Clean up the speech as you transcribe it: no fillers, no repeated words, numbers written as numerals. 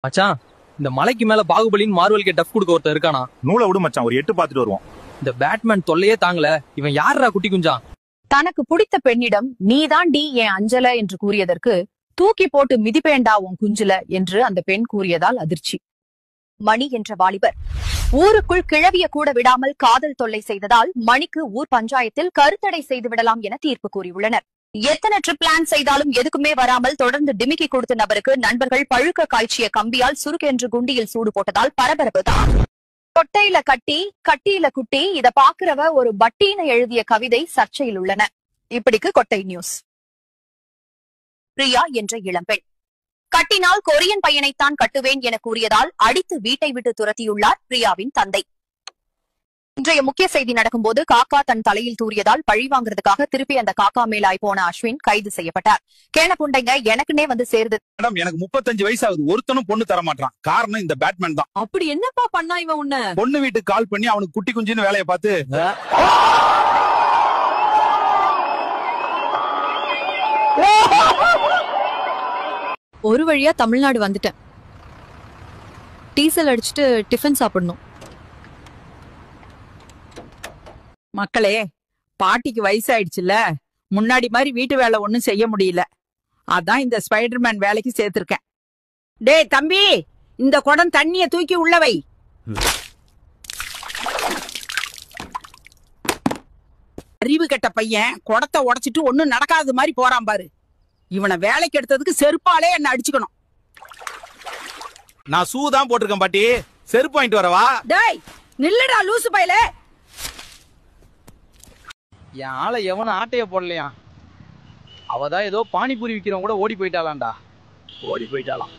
மச்சான், இந்த மலைக்கு மேல பாகுபலின்னு மார்வெலுக்கு டஃப் கொடுக்க ஒருத்தர் இருக்கானா? நூலை விடு மச்சான், ஒரு 8 பாத்துட்டு வருவோம். இந்த பேட்மேன் தொல்லையே தாங்கல. இவன் யாரா குட்டி குஞ்சான்? தனக்கு பிடித்த பெண்ணிடம் நீதாண்டி என் அஞ்சல என்று கூறியதற்கு தூக்கி போட்டு மிதிப்பேண்டா உன் குஞ்சுல என்று அந்த பெண் கூறியதால் அதிர்ச்சி. மணி என்ற வாலிபர் ஊருக்குள் கிழவிய கூட விடாமல் காதல் தொல்லை செய்ததால் மணிக்கு ஊர் பஞ்சாயத்தில் கருத்தடை செய்து விடலாம் என தீர்ப்பு கூறியுள்ளனர். எத்தனை ட்ரிப் பிளான் செய்தாலும் எதுக்குமே வராமல் தொடர்ந்து டிமிக்கி கொடுத்த நபருக்கு நண்பர்கள் பழுக்க காய்ச்சிய கம்பியால் சுருக்கென்று குண்டியில் சூடு போட்டதால் பரபரப்பு தான். கொட்டையில கட்டி கட்டியில குட்டி இத பாக்குறவ ஒரு பட்டின எழுதிய கவிதை சர்ச்சையில் உள்ளன. இப்படிக்கு கொட்டை நியூஸ். பிரியா என்ற இளம்பெண் கட்டினால் கொரியன் பையனைத்தான் கட்டுவேன் என கூறியதால் அடித்து வீட்டை விட்டு துரத்தியுள்ளார் பிரியாவின் தந்தை. இன்றைய முக்கிய செய்தி நடக்கும்போது காக்கா தன் தலையில் தூறியதால் பழி வாங்குறதுக்காக திருப்பி அந்த காக்கா மேலாய் போன அஸ்வின் கைது செய்யப்பட்டார். கேணப்புண்டைங்க எனக்குன்னே வந்து சேருது. மேடம், எனக்கு 35 வயசு ஆகுது. ஒருத்தனும் பொண்ணு தர மாட்டான். காரணம் இந்த பேட்மேன் தான். அப்படி என்னப்பா பண்ணா இவன் உன்ன? பொண்ணு வீட்டுக்கு கால் பண்ணி அவனுக்கு குட்டி குஞ்சின்னு வேலையை பார்த்து ஒரு வழியா தமிழ்நாடு வந்துட்டேன். டீசல் அடிச்சுட்டு டிஃபன் சாப்பிடணும். மக்களே, பாட்டிக்கு வயசாயிடுச்சுல்ல, முன்னாடி மாதிரி வீட்டு வேலை ஒன்னும் செய்ய முடியல. அதான் இந்த ஸ்பைடர்மேன் வேலைக்கு சேர்த்திருக்கேன். டேய் தம்பி, இந்த குடம் தண்ணிய தூக்கி உள்ள வை. அறிவு கெட்ட பையன் குடத்தை உடைச்சிட்டு ஒன்னும் நடக்காத மாதிரி போறான் பாரு. இவனை வேலைக்கு எடுத்ததுக்கு செருப்பாலே என்ன அடிச்சுக்கணும். நான் ஷூ தான் போட்டிருக்கேன் பாட்டி. செருப்பு வாங்கிட்டு வரவா? டேய் நில்லுடா லூசு பையலே. என் ஆளை எவனும் ஆட்டைய போடலையா? அவதான் ஏதோ பானிபூரி விக்கிறவங்க கூட ஓடி போயிட்டாளாண்டா. ஓடி போயிட்டாலாம்.